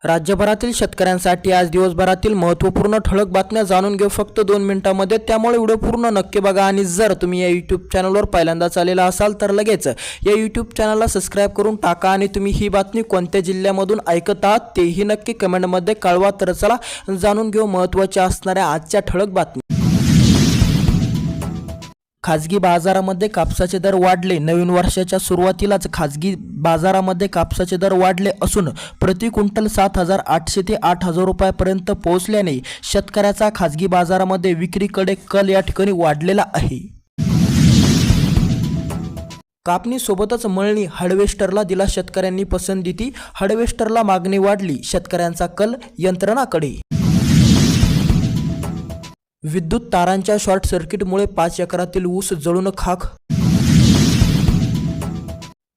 राज्यभरातील शेतकऱ्यांसाठी आज दिवसभरातील महत्त्वपूर्ण ठळक बातम्या जाणून घेऊ फक्त 2 मिनिटांमध्ये। त्यामुळे व्हिडिओ पूर्ण नक्की बघा आणि जर तुम्ही या YouTube चॅनलवर पहिल्यांदाच आलेला असाल तर लगेच या YouTube चॅनलला सबस्क्राइब करून टाका आणि तुम्ही ही बातमी कोणत्या जिल्ह्यामधून ऐकत आहात तेही नक्की कमेंटमध्ये कळवा। तर चला जाणून घेऊ महत्त्वाच्या असणाऱ्या आजच्या ठळक बातम्या। खाजगी बाजारामध्ये कापसाचे दर वाढले। नवीन वर्षाच्या सुरुवातीलाच खाजगी बाजारामध्ये कापसाचे दर वाढले असून प्रति क्विंटल 7,800 ते 8,000 रुपयांपर्यंत पोहोचल्याने शेतकऱ्याचा खाजगी बाजारामध्ये विक्रीकडे कल या ठिकाणी वाढलेला आहे। कापणी सोबतच मळणी हार्वेस्टरला दिला शेतकऱ्यांनी पसंती। हार्वेस्टरला मागणी वाढली, शेतकऱ्यांचा कल यंत्रणाकडे। विद्युत तारांच्या शॉर्ट सर्किटमुळे 5 एकरातील ऊस जळून खाक।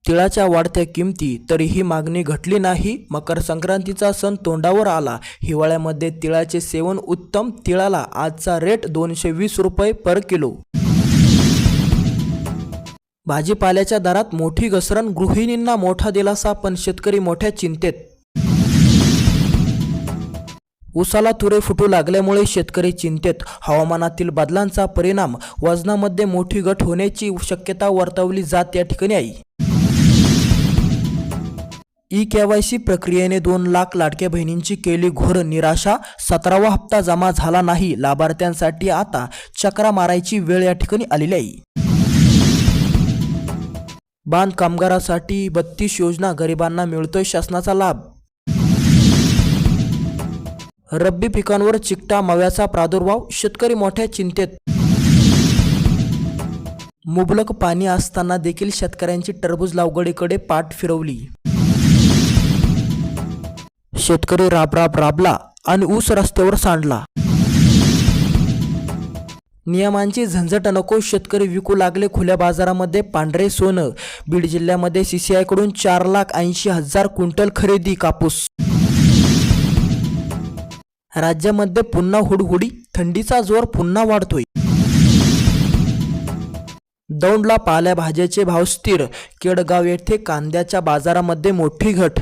तिळाच्या वाढत्या किमती तरीही मागणी घटली नाही। मकर संक्रांतीचा सण तोंडावर आला। हिवाळ्यामध्ये तिळाचे सेवन उत्तम। तिळाला आजचा रेट 220 रुपये पर किलो। भाजीपाल्याच्या दरात मोठी घसरण, गृहिणींना मोठा दिलासा पण शेतकरी मोठ्या चिंतेत। ऊसाला तुरे फुटू लागल्यामुळे शेतकरी चिंतेत। हवामानातील बदलांचा परिणाम, वजनामध्ये मोठी घट होण्याची शक्यता वर्तवली जात या ठिकाणी आहे। KYC प्रक्रियेने 2 लाख लाडक्या बहिणींची केली घोर निराशा। 17वा हप्ता जमा झाला नाही। लाभार्थ्यांसाठी आता चक्रा मारायची वेळ या ठिकाणी आलेली आहे। बांध कामगारासाठी 32 योजना, गरिबांना मिळतोय शासनाचा लाभ। रब्बी पिकांवर चिकटा माव्याचा प्रादुर्भाव, शेतकरी मोठ्या चिंतेत। मुबलक पाणी असताना देखील शेतकऱ्यांची टरबूज लागवडीकडे पाठ फिरवली। शेतकरी राबला आणि ऊस रस्त्यावर सांडला। नियमांची झंझट नको, शेतकरी विकू लागले खुल्या बाजारामध्ये पांढरे सोनं। बीड जिल्ह्यामध्ये CCI कडून 4,80,000 क्विंटल खरेदी कापूस। राज्यामध्ये पुन्हा हुडहुडी, थंडीचा जोर पुन्हा वाढतोय। दौंडला पालेभाज्याचे भाव स्थिर। केडगाव येथे कांद्याच्या बाजारामध्ये मोठी घट।